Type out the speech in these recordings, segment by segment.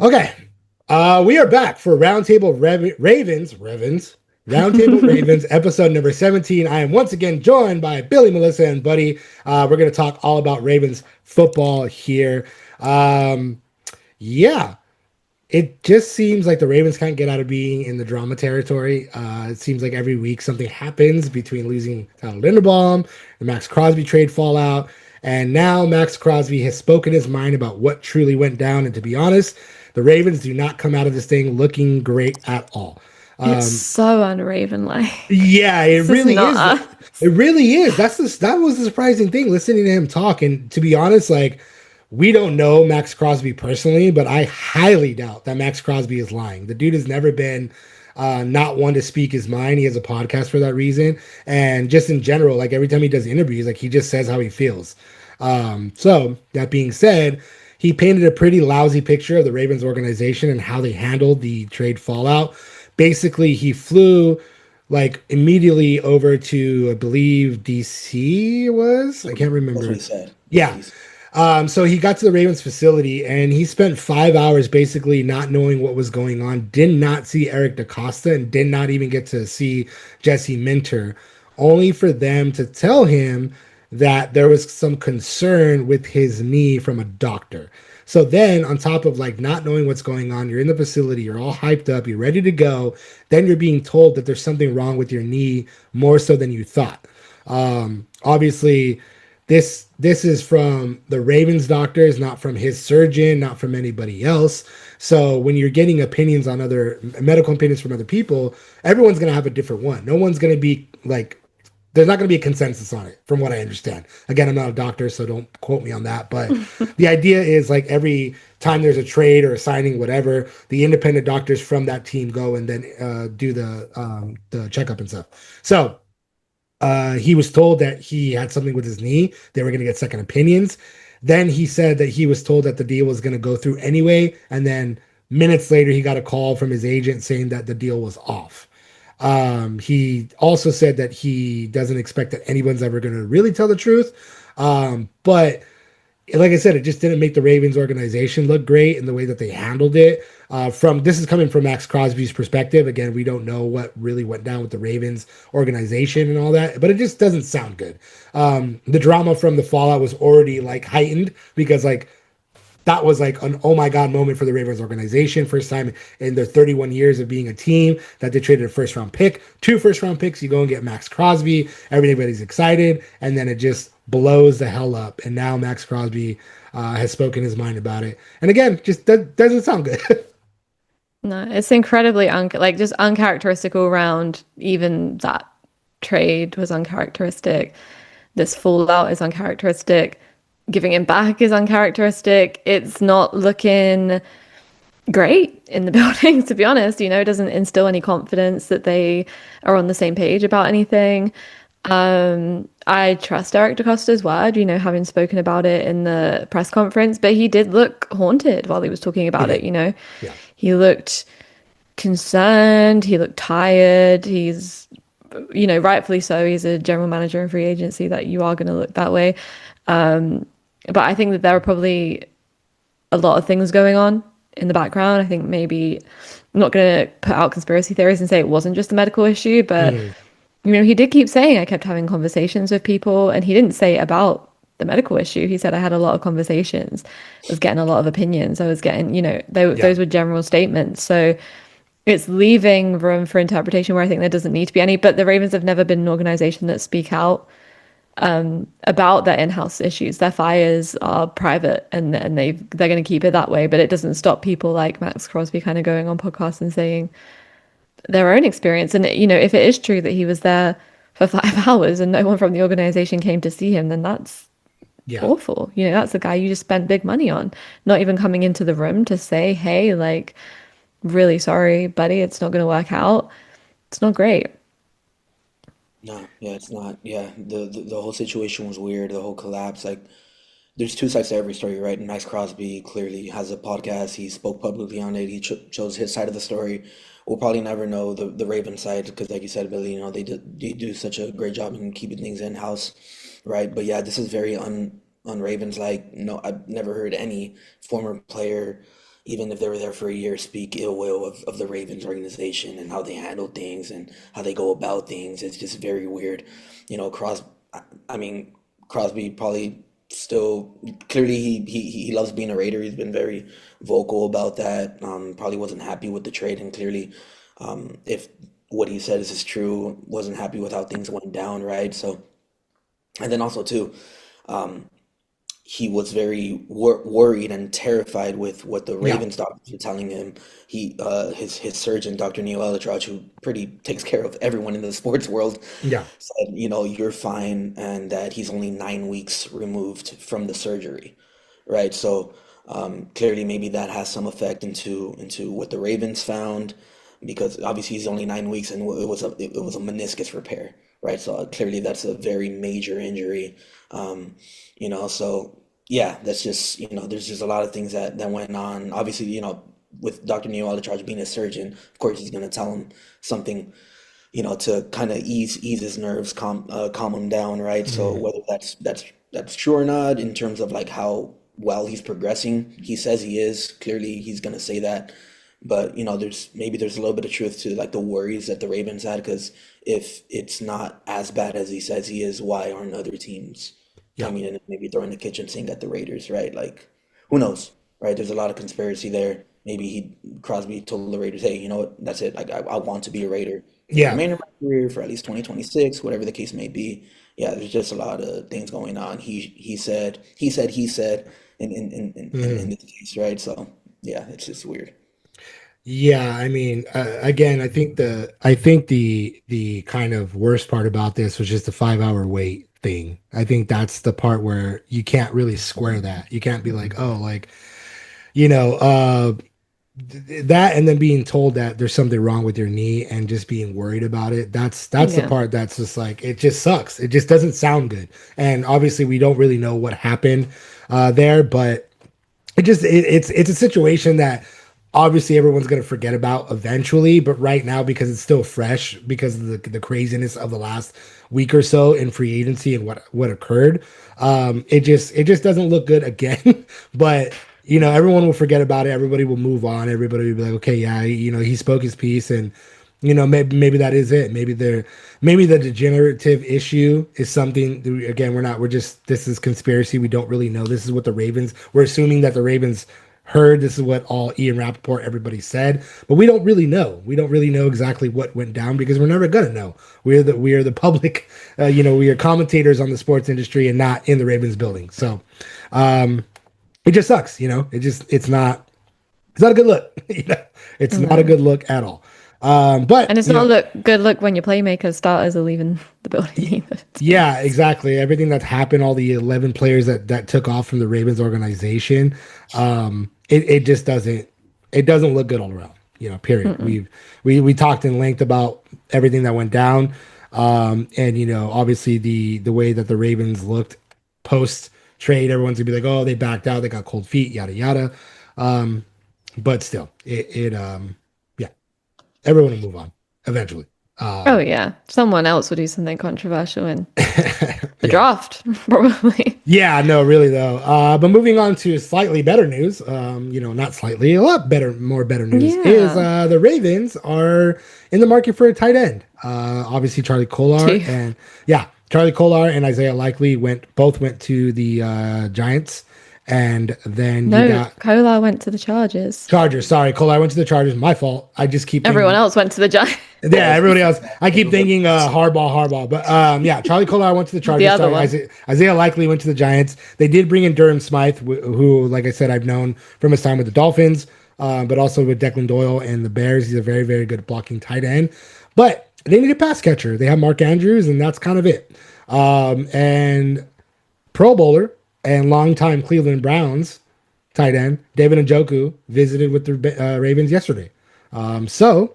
Okay. We are back for Roundtable Ravens, episode number 17. I am once again joined by Billy, Melissa, and Buddy. We're going to talk all about Ravens football here. Um, yeah, it just seems like the Ravens can't get out of being in the drama territory. It seems like every week something happens between losing Tyler Linderbaum, the Maxx Crosby trade fallout, and now Maxx Crosby has spoken his mind about what truly went down. And to be honest, the Ravens do not come out of this thing looking great at all. It's Um, so unraven-like. yeah, it This is really not is. us. It really is. That was the surprising thing listening to him talk. And to be honest, like we don't know Maxx Crosby personally, but I highly doubt that Maxx Crosby is lying. The dude has never been not one to speak his mind. He has a podcast for that reason, and just in general, like every time he does interviews, like he just says how he feels. So that being said, he painted a pretty lousy picture of the Ravens organization and how they handled the trade fallout. Basically, he flew like immediately over to, I believe, DC was. I can't That's what remember. he said. That's what Yeah. he said. So he got to the Ravens facility and he spent 5 hours basically not knowing what was going on. Did not see Eric DaCosta and did not even get to see Jesse Minter, only for them to tell him that there was some concern with his knee from a doctor. So then, on top of like not knowing what's going on, you're in the facility, you're all hyped up, you're ready to go. Then you're being told that there's something wrong with your knee more so than you thought. Obviously, this is from the Ravens doctors, not from his surgeon, not from anybody else. So when you're getting opinions on other medical opinions from other people, everyone's gonna have a different one. No one's gonna be like there's not going to be a consensus on it, from what I understand. Again, I'm not a doctor, so don't quote me on that. But the idea is like every time there's a trade or a signing, whatever, the independent doctors from that team go and then do the checkup and stuff. So he was told that he had something with his knee. They were going to get second opinions. Then he said that he was told that the deal was going to go through anyway. And then minutes later, he got a call from his agent saying that the deal was off. He also said that he doesn't expect that anyone's ever going to really tell the truth. But like I said, it just didn't make the Ravens organization look great in the way that they handled it. From this is coming from Maxx Crosby's perspective. Again, we don't know what really went down with the Ravens organization and all that, but it just doesn't sound good. The drama from the fallout was already like heightened because like that was like an oh my god moment for the Ravens organization. First time in their 31 years of being a team that they traded a first round pick, 2 first round picks. You go and get Maxx Crosby. Everybody's excited, and then it just blows the hell up. And now Maxx Crosby has spoken his mind about it. And again, just doesn't sound good. No, it's incredibly like just uncharacteristic all around. Even that trade was uncharacteristic. This fallout is uncharacteristic. Giving him back is uncharacteristic. It's not looking great in the building, to be honest. It doesn't instill any confidence that they are on the same page about anything. I trust Eric DaCosta's word, having spoken about it in the press conference, but he did look haunted while he was talking about it. Yeah. He looked concerned, he looked tired. He's, rightfully so. He's a general manager in free agency, that you are going to look that way. But I think that there are probably a lot of things going on in the background. I think maybe I'm not going to put out conspiracy theories and say it wasn't just a medical issue, but he did keep saying I kept having conversations with people, and he didn't say about the medical issue. He said I had a lot of conversations. I was getting a lot of opinions. I was getting, those were general statements. So it's leaving room for interpretation where I think there doesn't need to be any. But the Ravens have never been an organization that speak out about their in-house issues. Their fires are private, and they're going to keep it that way. But it doesn't stop people like Maxx Crosby kind of going on podcasts and saying their own experience. And if it is true that he was there for 5 hours and no one from the organization came to see him, then that's Yeah. awful. That's the guy you just spent big money on, not even coming into the room to say, hey, like, really sorry, buddy, it's not going to work out. It's not great. No, yeah, it's not. Yeah, the whole situation was weird. The whole collapse. Like, there's two sides to every story, right? And Max Crosby clearly has a podcast. He spoke publicly on it. He chose his side of the story. We'll probably never know the Raven side because, like you said, Billy, they do such a great job in keeping things in house, right? But yeah, this is very un Ravens like. No, I've never heard any former player even if they were there for a year, speak ill will of the Ravens organization and how they handle things and how they go about things. It's just very weird. You know, I mean, Crosby probably still clearly he loves being a Raider. He's been very vocal about that. Probably wasn't happy with the trade, and clearly, if what he says is true, wasn't happy with how things went down, right? So, and then also too, he was very worried and terrified with what the Yeah. Ravens doctors were telling him. His surgeon, Dr. Neil Elitrach, who pretty takes care of everyone in the sports world, Yeah. said, you know, you're fine, and that he's only 9 weeks removed from the surgery, right? So clearly, maybe that has some effect into what the Ravens found, because obviously he's only 9 weeks, and it was a meniscus repair, right? So clearly, that's a very major injury. Um, so yeah, that's just, there's just a lot of things that went on. Obviously, with Dr. Neil Aldercharge being a surgeon, of course he's going to tell him something, to kind of ease his nerves, calm him down, right? So Mhm. whether that's true or not in terms of like how well he's progressing, he says he is. Clearly, he's going to say that. But there's a little bit of truth to like the worries that the Ravens had, because if it's not as bad as he says he is, why aren't other teams Yeah. coming in and maybe throwing the kitchen sink at the Raiders, right? Like, who knows, right? There's a lot of conspiracy there. Maybe Crosby told the Raiders, hey, you know what? That's it. Like, I want to be a Raider for the Yeah. remainder of my career, for at least 2026, whatever the case may be. Yeah, there's just a lot of things going on. He said in Mhm. this case, right? So yeah, it's just weird. Yeah, I mean, again, I think the kind of worst part about this was just the 5 hour wait thing. I think that's the part where you can't really square that. You can't be like, oh, like, you know, that, and then being told that there's something wrong with your knee and just being worried about it. That's the Yeah. part that's just like, it just sucks. It just doesn't sound good. And obviously we don't really know what happened there, but it's a situation that obviously everyone's going to forget about eventually, but right now, because it's still fresh because of the craziness of the last week or so in free agency and what occurred, it just doesn't look good again. But everyone will forget about it, everybody will move on, everybody will be like, okay, yeah, he spoke his piece, and maybe that is it. Maybe the degenerative issue is something again, we're just, this is conspiracy, we don't really know. This is what the Ravens, we're assuming that the Ravens heard, this is what all Ian Rappaport, everybody said, but we don't really know exactly what went down, because we're never gonna know. We are the public, we are commentators on the sports industry and not in the Ravens building. So um it just sucks. It's not a good look. It's not a No. good look at all. And But it's not good look when your playmakers starters are leaving the building y- either. So, yeah, exactly. Everything that's happened, all the 11 players that took off from the Ravens organization, it just doesn't look good all around. Period. mm-mm. We talked in length about everything that went down, and obviously the way that the Ravens looked post trade. Everyone's gonna be like, oh, they backed out, they got cold feet, yada yada. Um, but still, yeah, everyone will move on eventually. Oh Um, yeah, someone else would do something controversial in the yeah. draft, probably. Yeah, no, really though. But moving on to slightly better news, not slightly, a lot better, more better news is Yeah. the Ravens are in the market for a tight end. Obviously Two. Charlie Kolar and Isaiah Likely both went to the Giants, and then you No, got Kolar went to the Chargers. Chargers. Sorry, Kolar went to the Chargers. My fault. I just keep Everyone thinking. else went to the Giants. Yeah, Yeah, I was gonna everybody say else. that. I keep Everybody. thinking Harbaugh. But yeah, Charlie Kolar went to the The Chargers. other Sorry, one. Isaiah Likely went to the Giants. They did bring in Durham Smythe, who, like I said, I've known from his time with the Dolphins, but also with Declan Doyle and the Bears. He's a very, very good blocking tight end. But they need a pass catcher. They have Mark Andrews, and that's kind of it. And Pro Bowler and longtime Cleveland Browns tight end David Njoku visited with the Ravens yesterday. So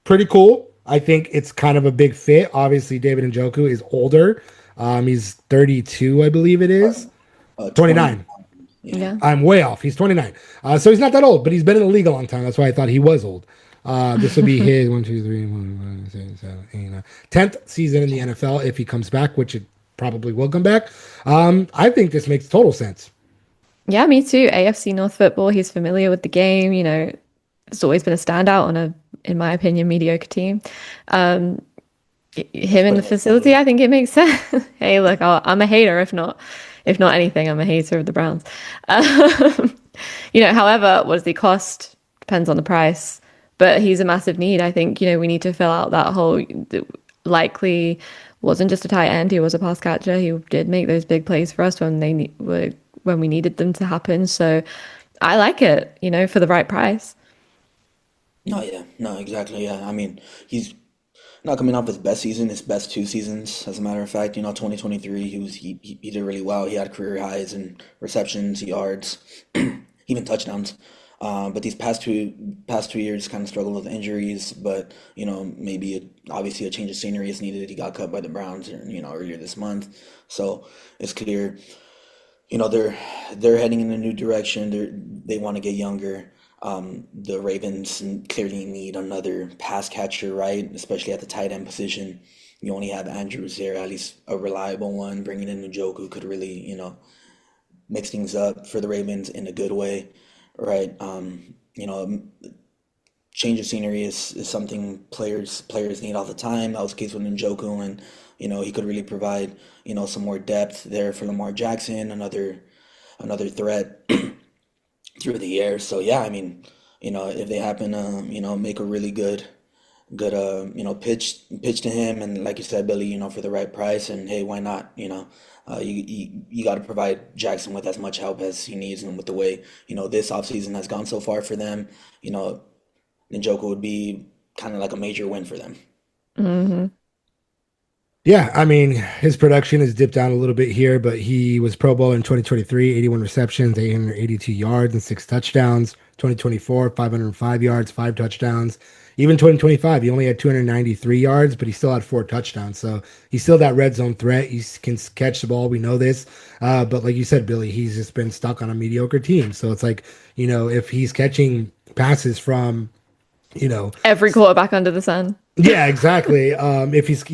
pretty cool. I think it's kind of a big fit. Obviously, David Njoku is older. He's 32, I believe it is. 20. 29. Yeah. Yeah. I'm way off. He's 29. So he's not that old, but he's been in the league a long time. That's why I thought he was old. This will be his 1, 2, 3, 4, 5, 6, 7, 8, 9, 10th season in the NFL if he comes back, which it probably will come back. I think this makes total sense. Yeah, me too. AFC North football. He's familiar with the game. It's always been a standout on in my opinion, mediocre team. Um, That's him in the putting it facility, mildly. I think it makes sense. Hey, look, I'm a hater. If not anything, I'm a hater of the Browns. Um, however, what does he cost? Depends on the price. But he's a massive need. I think, we need to fill out that whole likely wasn't just a tight end, he was a pass catcher. He did make those big plays for us when we needed them to happen. So I like it, for the right price. No, yeah, no, exactly. Yeah, I mean, he's not coming off his best season, his best 2 seasons, as a matter of fact. 2023, he did really well. He had career highs in receptions, yards, even touchdowns. But these past two years kind of struggled with injuries. But maybe obviously a change of scenery is needed. He got cut by the Browns, earlier this month, so it's clear. They're heading in a new direction. They want to get younger. The Ravens clearly need another pass catcher, right? Especially at the tight end position. You only have Andrews there, at least a reliable one. Bringing in Njoku could really, mix things up for the Ravens in a good way, right? Change of scenery is something players need all the time. That was the case with Njoku, and he could really provide some more depth there for Lamar Jackson, another threat through the air. So yeah, I mean, if they happen to make a really good pitch to him, and like you said, Billy, for the right price, and hey, why not? You got to provide Jackson with as much help as he needs, and with the way this offseason has gone so far for them, you know Njoku would be kind of like a major win for them. Hmm. Yeah, I mean, his production has dipped down a little bit here, but he was Pro Bowl in 2023, 81 receptions, 882 yards, and 6 touchdowns. 2024, 505 yards, 5 touchdowns. Even 2025, he only had 293 yards, but he still had 4 touchdowns. So he's still that red zone threat. He can catch the ball. We know this. But like you said, Billy, he's just been stuck on a mediocre team. So it's like, if he's catching passes from, you know, Every quarterback under the sun. yeah, exactly. If he's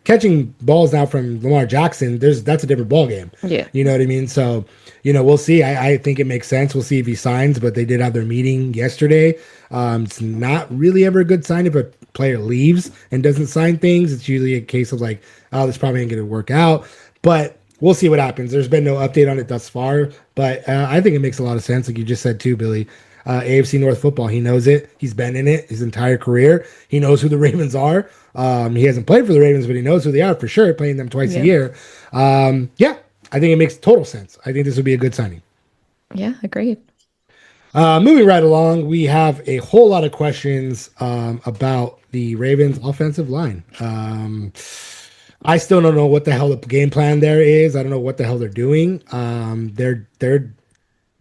catching balls now from Lamar Jackson, that's a different ball game. Yeah. You know what I mean? So, we'll see. I think it makes sense. We'll see if he signs, but they did have their meeting yesterday. It's not really ever a good sign if a player leaves and doesn't sign things. It's usually a case of like, oh, this probably ain't going to work out. But we'll see what happens. There's been no update on it thus far, but I think it makes a lot of sense, like you just said too, Billy. AFC North football. He knows it. He's been in it his entire career. He knows who the Ravens are. He hasn't played for the Ravens, but he knows who they are for sure, playing them twice a Yeah. year. Yeah, I think it makes total sense. I think this would be a good signing. Yeah, agreed. Moving right along, we have a whole lot of questions about the Ravens offensive line. I still don't know what the hell the game plan there is. I don't know what the hell they're doing. They're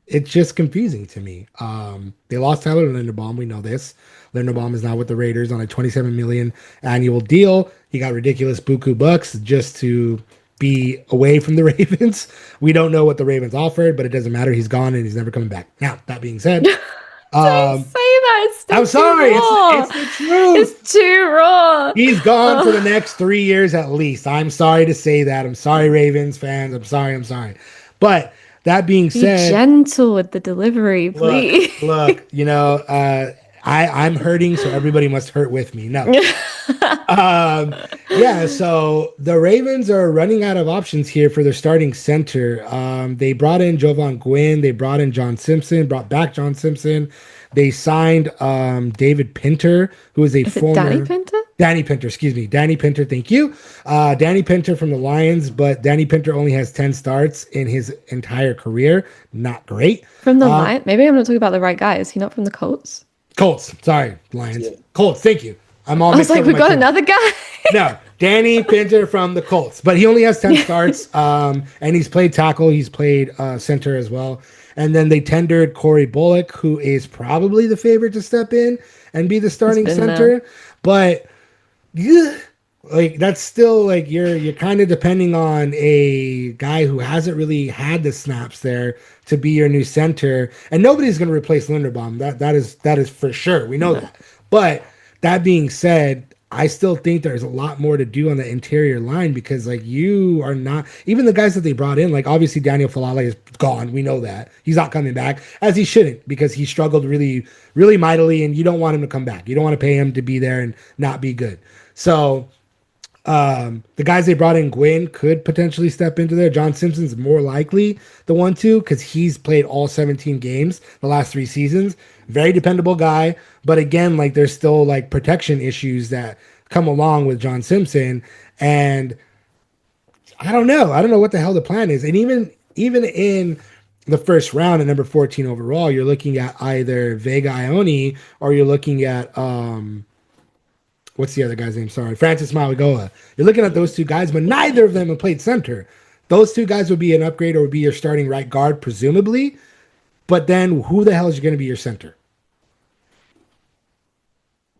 it's just confusing to me. They lost Tyler Linderbaum. We know this. Linderbaum is now with the Raiders on a 27 million annual deal. He got ridiculous buku bucks just to be away from the Ravens. We don't know what the Ravens offered, but it doesn't matter. He's gone and he's never coming back. Now, that being said, Don't say that. It's still I'm too sorry. raw. It's the truth. It's too raw. He's gone for the Oh, next 3 years at least. I'm sorry to say that. I'm sorry, Ravens fans. I'm sorry. I'm sorry. But that being be said, gentle with the delivery, please. look, I'm hurting, so everybody must hurt with me. No. Yeah, so the Ravens are running out of options here for their starting center. They brought in Jovan Gwynn, they brought in John Simpson, brought back John Simpson. They signed David Pinter, who is a Is it Danny former Pinter? Danny Pinter, excuse me. Danny Pinter, thank you. Danny Pinter from the Lions, but Danny Pinter only has 10 starts in his entire career. Not great. From the Lion? Maybe I'm not talking about the right guy. Is he not from the Colts? Colts, sorry, Lions. Yeah. Colts, thank you. I'm all I was mixed up like, with we my got team. another guy. No, Danny Pinter from the Colts, but he only has 10 starts. And he's played tackle, he's played center as well. And then they tendered Corey Bullock, who is probably the favorite to step in and be the starting been center. But yeah, like that's still like you're kind of depending on a guy who hasn't really had the snaps there to be your new center. And nobody's going to replace Linderbaum. That is for sure. We know that. But that being said, I still think there's a lot more to do on the interior line because like you are not even the guys that they brought in, like obviously Daniel Falala is gone. We know that. He's not coming back, as he shouldn't, because he struggled really, really mightily, and you don't want him to come back. You don't want to pay him to be there and not be good. So the guys they brought in, Gwyn, could potentially step into there. John Simpson's more likely the one to because he's played all 17 games the last 3 seasons. Very dependable guy. But again, like there's still like protection issues that come along with John Simpson. And I don't know. I don't know what the hell the plan is. And even in the first round at number 14 overall, you're looking at either Vega Ione or you're looking at what's the other guy's name? Sorry, Francis Mauigoa. You're looking at those two guys, but neither of them have played center. Those two guys would be an upgrade or would be your starting right guard, presumably. But then who the hell is going to be your center?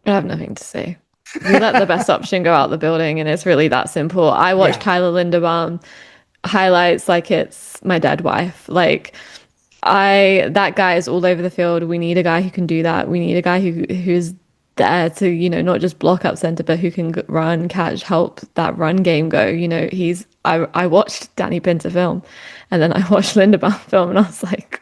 I have nothing to say. You let the best option go out the building, and it's really that simple. I watched Tyler Linderbaum highlights like it's my dead wife. Like that guy is all over the field. We need a guy who can do that. We need a guy who's there to, not just block up center, but who can run, catch, help that run game go. I watched Danny Pinter film, and then I watched Linderbaum film, and I was like,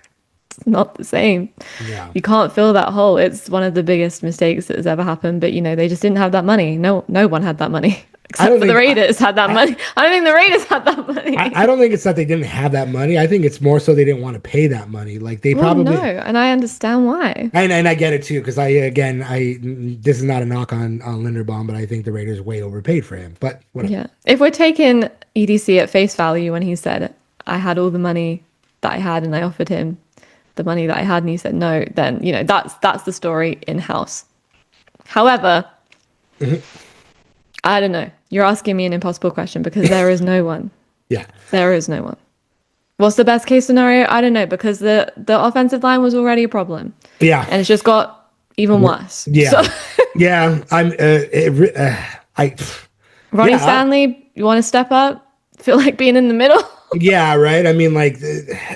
it's not the same. Yeah. You can't fill that hole. It's one of the biggest mistakes that has ever happened. But they just didn't have that money. No one had that money. Except for the Raiders had that money. I don't think the Raiders had that money. I don't think it's that they didn't have that money. I think it's more so they didn't want to pay that money. Like they probably no, and I understand why. And I get it too, because I this is not a knock on Linderbaum, but I think the Raiders way overpaid for him. But whatever. Yeah. If we're taking EDC at face value when he said I had all the money that I had and I offered him the money that I had and he said no, then that's the story in-house. However, I don't know. You're asking me an impossible question because there is no one. Yeah. There is no one. What's the best case scenario? I don't know, because the offensive line was already a problem. Yeah. And it's just got even worse. Yeah. So, yeah. Ronnie Stanley, you want to step up? Feel like being in the middle? Yeah, right. I mean, like,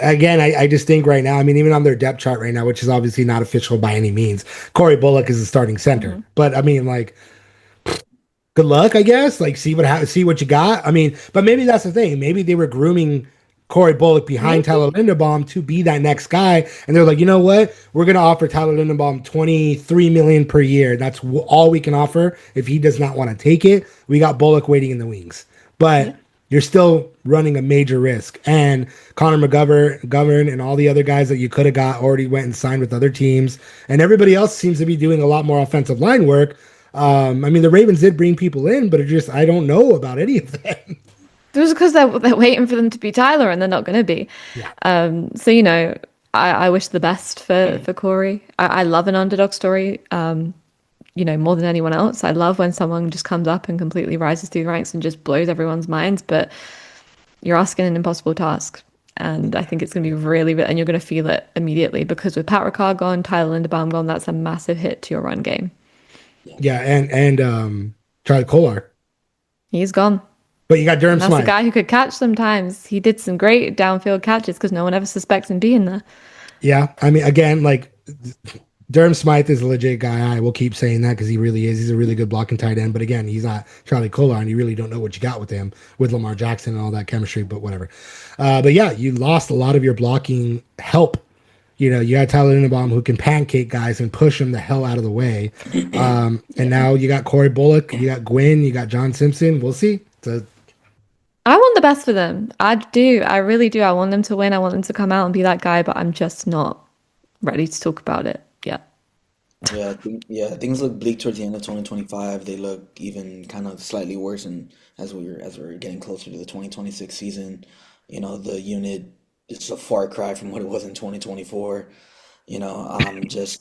again, I just think right now, I mean, even on their depth chart right now, which is obviously not official by any means, Corey Bullock is the starting center. But I mean, like, good luck, I guess. Like, see what you got. I mean, but maybe that's the thing. Maybe they were grooming Corey Bullock behind Tyler Linderbaum to be that next guy, and they're like, you know what? We're gonna offer Tyler Linderbaum $23 million per year. That's all we can offer. If he does not want to take it, we got Bullock waiting in the wings. But you're still running a major risk. And Connor McGovern and all the other guys that you could have got already went and signed with other teams, and everybody else seems to be doing a lot more offensive line work. I mean, the Ravens did bring people in, but I don't know about any of them. It was because they're waiting for them to be Tyler, and they're not going to be. Yeah. So, I wish the best for Corey. I love an underdog story, more than anyone else. I love when someone just comes up and completely rises through the ranks and just blows everyone's minds, but you're asking an impossible task. And I think it's going to be really, and you're going to feel it immediately because with Pat Ricard gone, Tyler Linderbaum gone, that's a massive hit to your run game. Yeah, and Charlie Kolar. He's gone. But you got Durham Smythe. That's the guy who could catch sometimes. He did some great downfield catches because no one ever suspects him being there. Yeah, I mean, again, like Durham Smythe is a legit guy. I will keep saying that because he really is. He's a really good blocking tight end. But again, he's not Charlie Kolar, and you really don't know what you got with him with Lamar Jackson and all that chemistry. But whatever. But yeah, you lost a lot of your blocking help. You got Tyler Linderbaum who can pancake guys and push them the hell out of the way. And now you got Corey Bullock, you got Gwyn, you got John Simpson. We'll see. I want the best for them. I do. I really do. I want them to win. I want them to come out and be that guy, but I'm just not ready to talk about it yet. Things look bleak towards the end of 2025. They look even kind of slightly worse, and as we're getting closer to the 2026 season, the unit is a far cry from what it was in 2024. It's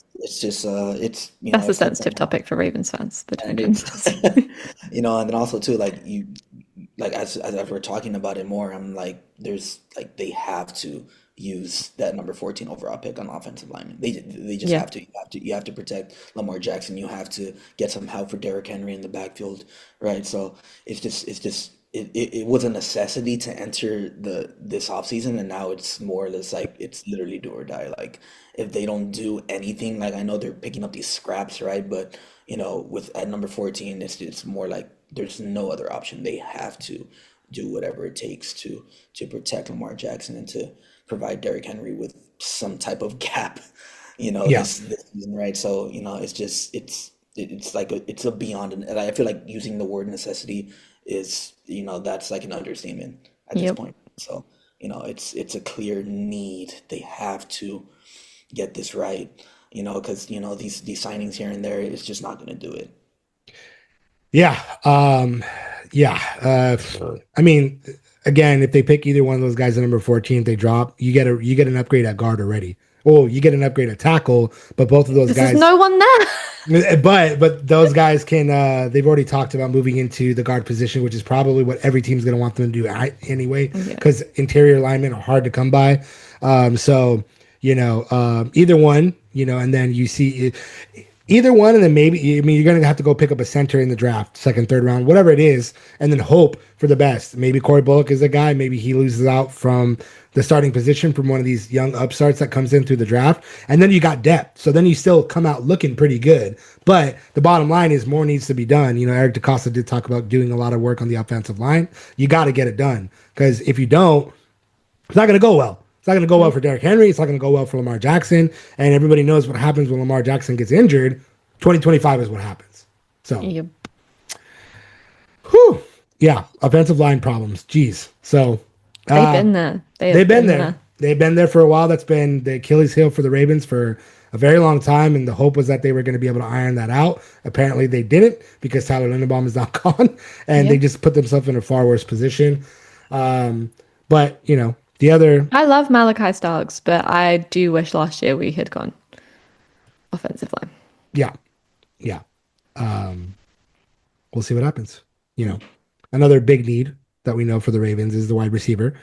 That's a sensitive topic for Ravens fans. And and then also too, as we're talking about it more, I'm like, they have to use that number 14 overall pick on offensive linemen. They just have to. You have to protect Lamar Jackson. You have to get some help for Derrick Henry in the backfield, right? So it's just it was a necessity to enter this offseason, and now it's more or less like it's literally do or die. Like if they don't do anything, like I know they're picking up these scraps, right? But with at number 14, it's more like there's no other option. They have to do whatever it takes to protect Lamar Jackson and to provide Derrick Henry with some type of gap, Yeah. this season, right? So, it's like it's a beyond, and I feel like using the word necessity is, that's like an understatement at this Yep. point. So, it's a clear need. They have to get this right, because these signings here and there is just not going to do it. Yeah. Yeah. I mean, again, if they pick either one of those guys at number 14, they drop, you get an upgrade at guard already. Oh, you get an upgrade at tackle, but both of those Because there's guys, no one there. but those guys can they've already talked about moving into the guard position, which is probably what every team's going to want them to do anyway, Yeah. because interior linemen are hard to come by. So either one, and then you see either one, and then maybe, I mean, you're going to have to go pick up a center in the draft, second, third round, whatever it is, and then hope for the best. Maybe Corey Bullock is a guy. Maybe he loses out from the starting position from one of these young upstarts that comes in through the draft. And then you got depth. So then you still come out looking pretty good. But the bottom line is more needs to be done. Eric DeCosta did talk about doing a lot of work on the offensive line. You got to get it done, because if you don't, it's not going to go well. It's not going to go well for Derrick Henry. It's not going to go well for Lamar Jackson. And everybody knows what happens when Lamar Jackson gets injured. 2025 is what happens. So, Yep. whew, yeah, offensive line problems. Jeez. So They've been there. they've been there. They've been there for a while. That's been the Achilles heel for the Ravens for a very long time. And the hope was that they were going to be able to iron that out. Apparently they didn't, because Tyler Linderbaum is now gone, and they Yep. just put themselves in a far worse position. But the other, I love Malachi Starks, but I do wish last year we had gone offensive line. yeah, yeah. We'll see what happens. Another big need that we know for the Ravens is the wide receiver,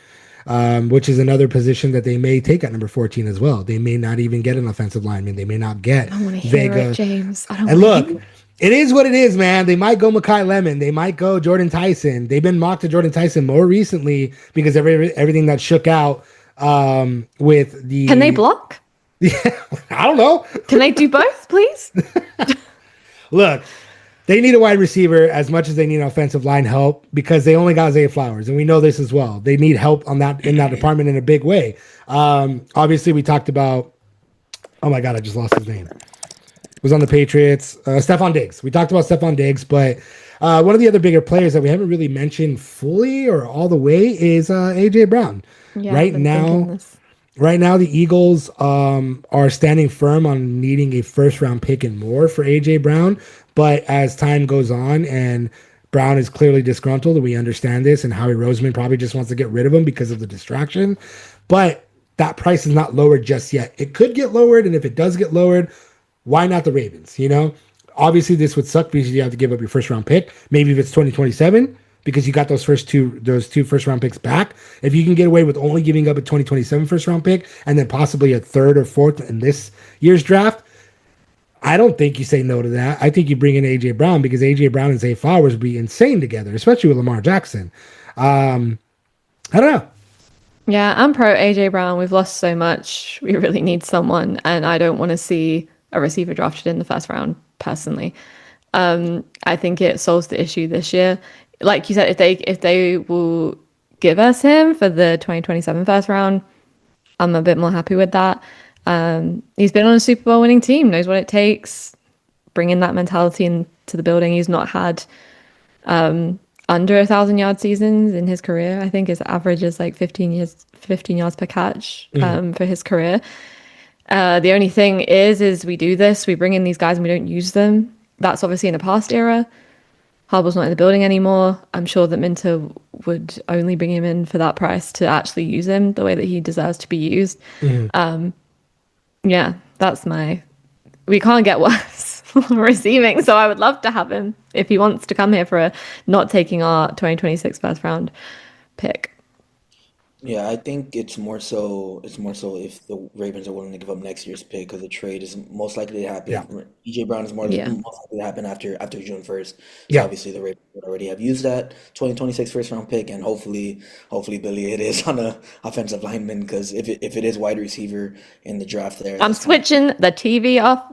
which is another position that they may take at number 14 as well. They may not even get an offensive lineman. They may not get I don't want to hear Vega. it, James. I don't And want to look, it is what it is, man. They might go Mekhi Lemon. They might go Jordan Tyson. They've been mocked to Jordan Tyson more recently because of everything that shook out with the. Can they block? Yeah, I don't know. Can they do both, please? Look, they need a wide receiver as much as they need offensive line help, because they only got Zay Flowers, and we know this as well. They need help in that department in a big way. Obviously, we talked about. Oh my God, I just lost his name. Was on the Patriots. Stephon Diggs. We talked about Stephon Diggs, but one of the other bigger players that we haven't really mentioned fully or all the way is AJ Brown. Yeah, Right I've been now, thinking this. Right now, the Eagles are standing firm on needing a first-round pick and more for AJ Brown. But as time goes on, and Brown is clearly disgruntled, and we understand this, and Howie Roseman probably just wants to get rid of him because of the distraction. But that price is not lowered just yet. It could get lowered, and if it does get lowered, why not the Ravens? Obviously this would suck because you have to give up your first-round pick. Maybe if it's 2027. Because you got those two first round picks back. If you can get away with only giving up a 2027 first round pick and then possibly a third or fourth in this year's draft, I don't think you say no to that. I think you bring in AJ Brown, because AJ Brown and Zay Flowers would be insane together, especially with Lamar Jackson. I don't know. Yeah, I'm pro AJ Brown. We've lost so much. We really need someone, and I don't want to see a receiver drafted in the first round personally. I think it solves the issue this year. Like you said, if they will give us him for the 2027 first round, I'm a bit more happy with that. He's been on a Super Bowl winning team, knows what it takes. Bringing that mentality into the building. He's not had under 1,000-yard seasons in his career. I think his average is like 15 yards per catch for his career. The only thing is we do this, we bring in these guys and we don't use them. That's obviously in a past era. Harbaugh's not in the building anymore. I'm sure that Minter would only bring him in for that price to actually use him the way that he deserves to be used. Yeah, that's we can't get worse receiving. So I would love to have him if he wants to come here for not taking our 2026 first round pick. Yeah, I think it's more so if the Ravens are willing to give up next year's pick because the trade is most likely to Yeah. happen. EJ Brown is more Yeah. most likely to happen after June 1st. So Yeah. obviously the Ravens would already have used that 2026 first round pick, and hopefully Billy it is on a offensive lineman, because if it is wide receiver in the draft there, I'm that's kind of switching the TV off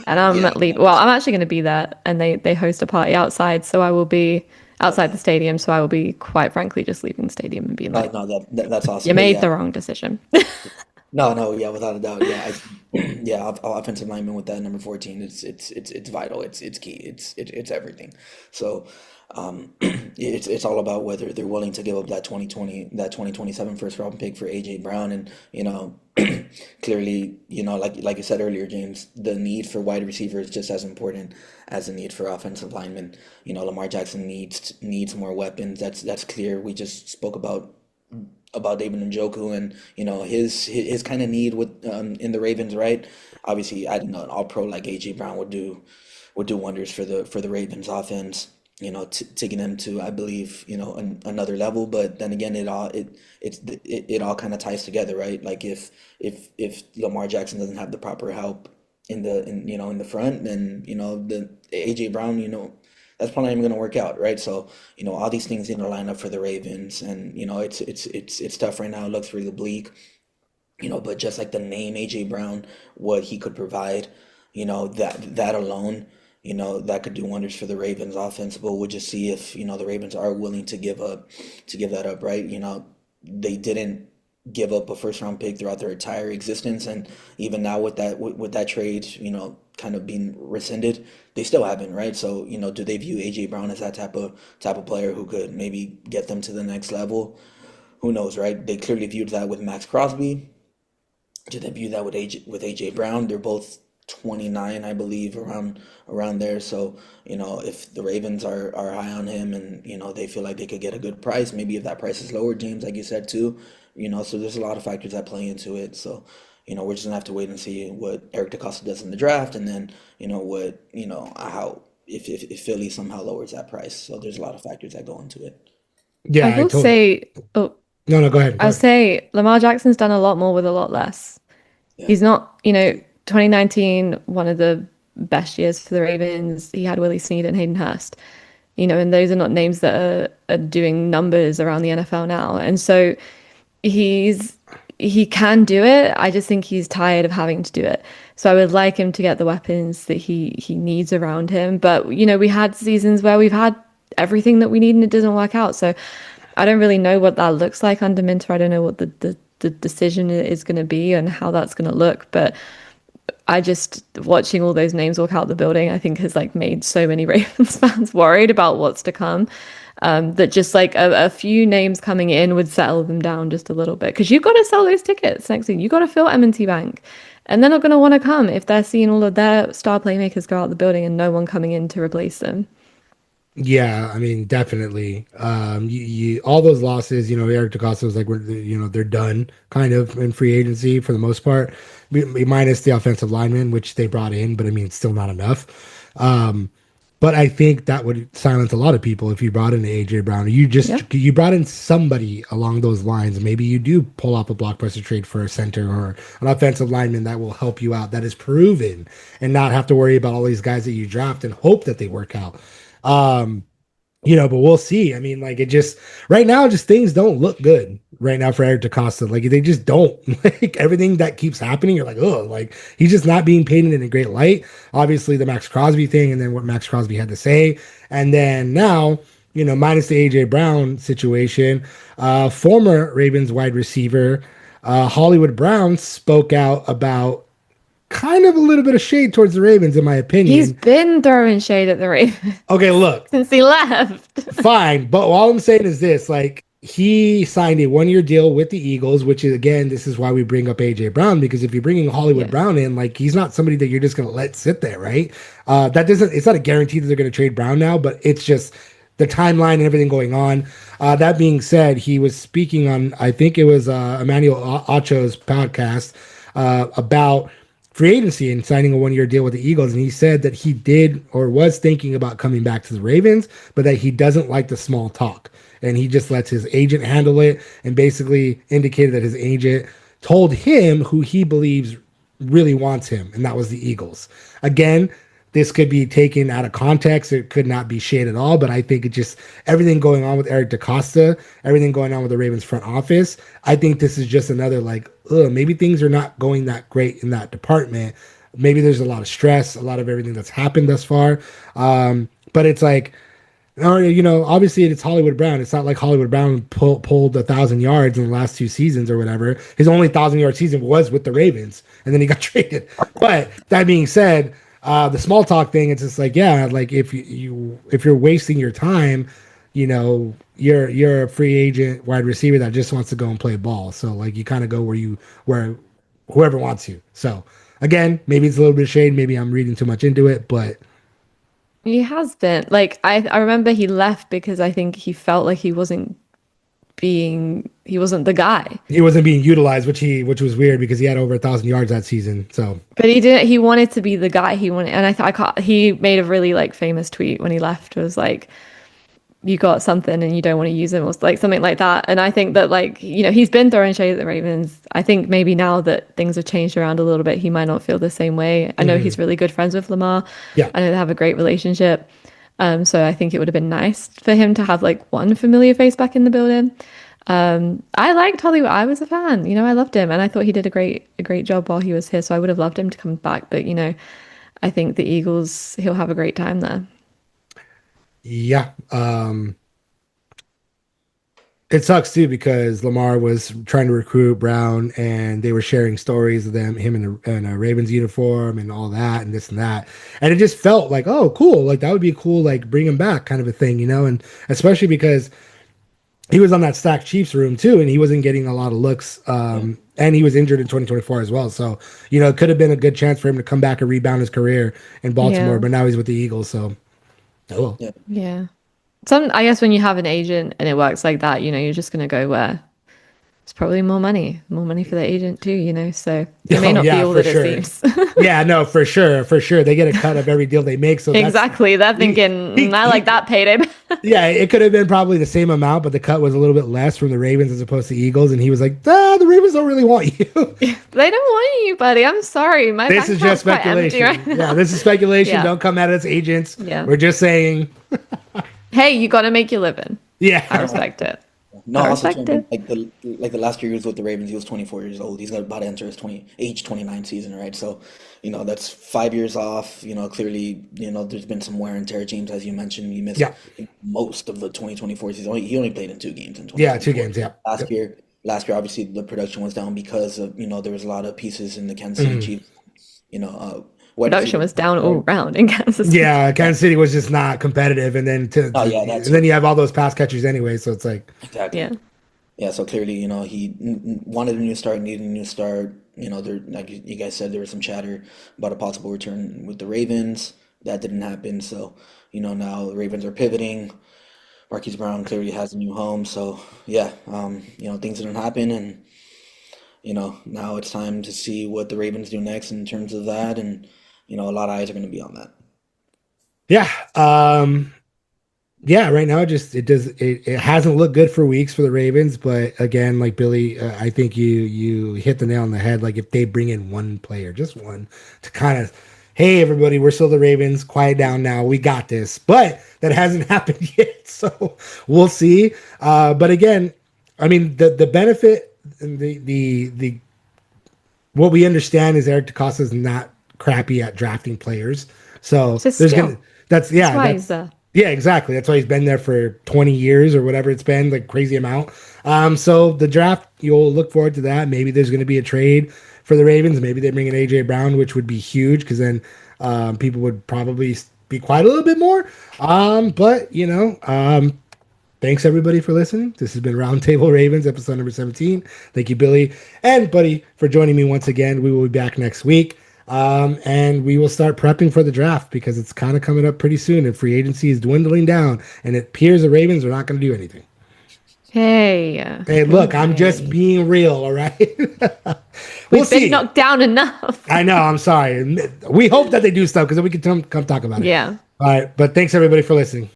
and I'm yeah. leaving. Well, I'm actually going to be there and they host a party outside. So I will be outside the Okay. stadium. So I will be quite frankly just leaving the stadium and being No, like, no, that's you awesome. But made yeah, the wrong decision. no, no, yeah, without a doubt, yeah, yeah, offensive lineman with that number 14, it's vital, it's key, it's everything. So, it's all about whether they're willing to give up that 2027 first round pick for AJ Brown, and clearly, like you said earlier, James, the need for wide receiver is just as important as the need for offensive linemen. Lamar Jackson needs more weapons. That's clear. We just spoke about David Njoku, and his kind of need with in the Ravens, right? Obviously, I don't know, an All Pro like AJ Brown would do wonders for the Ravens offense. Taking them to, I believe, another level. But then again, it all kind of ties together, right? Like if Lamar Jackson doesn't have the proper help in the front, then the AJ Brown, that's probably not even going to work out, right? So, all these things need to line up for the Ravens, and it's tough right now. It looks really bleak, but just like the name AJ Brown, what he could provide, that alone, that could do wonders for the Ravens offense. But we'll just see if, the Ravens are willing to give that up, right? They didn't give up a first round pick throughout their entire existence, and even now with that trade, kind of being rescinded, they still haven't, right? So, do they view AJ Brown as that type of player who could maybe get them to the next level? Who knows, right? They clearly viewed that with Maxx Crosby. Do they view that with AJ Brown? They're both 29, I believe, around there. So, if the Ravens are high on him, and they feel like they could get a good price, maybe if that price is lower, James, like you said too, so there's a lot of factors that play into it. So, we're just gonna have to wait and see what Eric DeCosta does in the draft, and then what how if Philly somehow lowers that price. So there's a lot of factors that go into it. I Yeah, I will told say, oh, no, no, go ahead. Go I'll ahead. say Lamar Jackson's done a lot more with a lot less. Yeah. He's not, 2019, one of the best years for the Ravens. He had Willie Snead and Hayden Hurst, and those are not names that are doing numbers around the NFL now. And so he's he can do it. I just think he's tired of having to do it. So I would like him to get the weapons that he needs around him. But we had seasons where we've had everything that we need and it doesn't work out. So I don't really know what that looks like under Minter. I don't know what the decision is going to be and how that's going to look. But I just watching all those names walk out the building, I think has like made so many Ravens fans worried about what's to come. That just like a few names coming in would settle them down just a little bit because you've got to sell those tickets next thing. You got to fill M&T Bank, and they're not going to want to come if they're seeing all of their star playmakers go out the building and no one coming in to replace them. Yeah, I mean, definitely. All those losses, Eric DeCosta was like, they're done kind of in free agency for the most part, minus the offensive lineman, which they brought in, but I mean, it's still not enough. But I think that would silence a lot of people if you brought in AJ Brown. Yeah. You brought in somebody along those lines. Maybe you do pull off a blockbuster trade for a center or an offensive lineman that will help you out, that is proven, and not have to worry about all these guys that you draft and hope that they work out. Um, but we'll see. I mean, like it just right now, just things don't look good right now for Eric DeCosta. Like they just don't. Like everything that keeps happening, you're like, oh, like he's just not being painted in a great light. Obviously, the Maxx Crosby thing, and then what Maxx Crosby had to say, and then now, minus the AJ Brown situation, former Ravens wide receiver Hollywood Brown spoke out about kind of a little bit of shade towards the Ravens, in my He's opinion. been throwing shade at the Ravens Okay, look, since he left. fine, but all I'm saying is this: like he signed a 1 year deal with the Eagles, which is again, this is why we bring up AJ Brown, because if you're bringing Hollywood Yeah. Brown in, like he's not somebody that you're just gonna let sit there, right? That doesn't. It's not a guarantee that they're gonna trade Brown now, but it's just the timeline and everything going on. That being said, he was speaking on, I think it was Emmanuel Acho's podcast about free agency and signing a 1 year deal with the Eagles. And he said that he did or was thinking about coming back to the Ravens, but that he doesn't like the small talk. and he just lets his agent handle it, and basically indicated that his agent told him who he believes really wants him, and that was the Eagles. Again, this could be taken out of context. It could not be shade at all, but I think it just everything going on with Eric DaCosta, everything going on with the Ravens front office. I think this is just another like, maybe things are not going that great in that department. Maybe there's a lot of stress, a lot of everything that's happened thus far. But it's like, or obviously it's Hollywood Brown. It's not like Hollywood Brown pulled 1,000 yards in the last 2 seasons or whatever. His only 1,000-yard season was with the Ravens, and then he got traded. But that being said, the small talk thing, it's just like, yeah, like if you're wasting your time, you're a free agent wide receiver that just wants to go and play ball. So like you kind of go where whoever wants you. So again, maybe it's a little bit of shade. Maybe I'm reading too much into it, but He has been. Like I remember he left because I think he felt like he wasn't the guy. he wasn't being utilized, which was weird because he had over 1,000 yards that season. So But he wanted to be the guy he wanted. And he made a really like famous tweet when he left, was like, you got something and you don't want to use him, or like something like that. And I think that like, he's been throwing shade at the Ravens. I think maybe now that things have changed around a little bit, he might not feel the same way. I know he's really good friends with Lamar. Yeah. I know they have a great relationship. So I think it would have been nice for him to have like one familiar face back in the building. I liked Hollywood. I was a fan, I loved him, and I thought he did a great job while he was here. So I would have loved him to come back. But, I think the Eagles, he'll have a great time there. yeah, it sucks too because Lamar was trying to recruit Brown, and they were sharing stories of him in a Ravens uniform and all that and this and that, and it just felt like, oh, cool, like that would be cool, like bring him back kind of a thing, and especially because he was on that stacked Chiefs room too, and he wasn't getting a lot of looks, and he was injured in 2024 as well, so it could have been a good chance for him to come back and rebound his career in Baltimore, Yeah. but now he's with the Eagles, so oh well. Yeah. I guess when you have an agent and it works like that, you're just going to go where it's probably more money for the agent too, so it may not be all for that sure. it seems. Yeah, no, for sure. They get a cut of every deal they make. So Exactly. They're thinking, I like that payday. yeah, it could have been probably the same amount, but the cut was a little bit less from the Ravens as opposed to Eagles. And he was like, the Ravens don't really want you. They don't want you, buddy. I'm sorry. My This bank is just account's quite empty speculation. right now. Yeah, this is speculation. Yeah. Don't come at us, agents. Yeah. We're just saying. Hey, you got to make your living. Yeah. I respect it. No, I also respect too, it. like the last 2 years with the Ravens, he was 24 years old. He's about to enter his 29 season, right? So, that's 5 years off. Clearly, there's been some wear and tear. James, as you mentioned, he missed Yeah. most of the 2024 season. He only played in 2 games in Yeah, 2 2024. games. Yeah. Last year, obviously the production was down because of there was a lot of pieces in the Kansas City Chiefs. Wide Production receiver. was down all round in Kansas City. Yeah, Kansas City was just not competitive, and then that's and then you have all those pass catchers anyway, so it's like Exactly. Yeah. Yeah, so clearly, he wanted a new start, needed a new start. There, like you guys said, there was some chatter about a possible return with the Ravens. That didn't happen. So, now the Ravens are pivoting. Marquise Brown clearly has a new home. So, yeah, things didn't happen. And, now it's time to see what the Ravens do next in terms of that. And, a lot of eyes are going to be on that. yeah. Yeah, right now it hasn't looked good for weeks for the Ravens, but again, like Billy, I think you hit the nail on the head. Like if they bring in one player, just one, to kind of, hey everybody, we're still the Ravens, quiet down now, we got this. But that hasn't happened yet, so we'll see. But again, I mean the benefit and the what we understand is Eric DaCosta is not crappy at drafting players, so It's a there's skill. gonna that's yeah That's why that's, he's there. yeah, exactly. That's why he's been there for 20 years or whatever it's been, like crazy amount. So the draft, you'll look forward to that. Maybe there's going to be a trade for the Ravens. Maybe they bring in AJ Brown, which would be huge because then people would probably be quiet a little bit more. But thanks everybody for listening. This has been Roundtable Ravens, episode number 17. Thank you, Billy and Buddy, for joining me once again. We will be back next week. And we will start prepping for the draft because it's kind of coming up pretty soon and free agency is dwindling down and it appears the Ravens are not going to do anything. Hey. Hey, look, I'm just being real, all right? We'll We've been see. knocked down enough. I know, I'm sorry. We hope that they do stuff because then we can come talk about it. Yeah. All right, but thanks everybody for listening.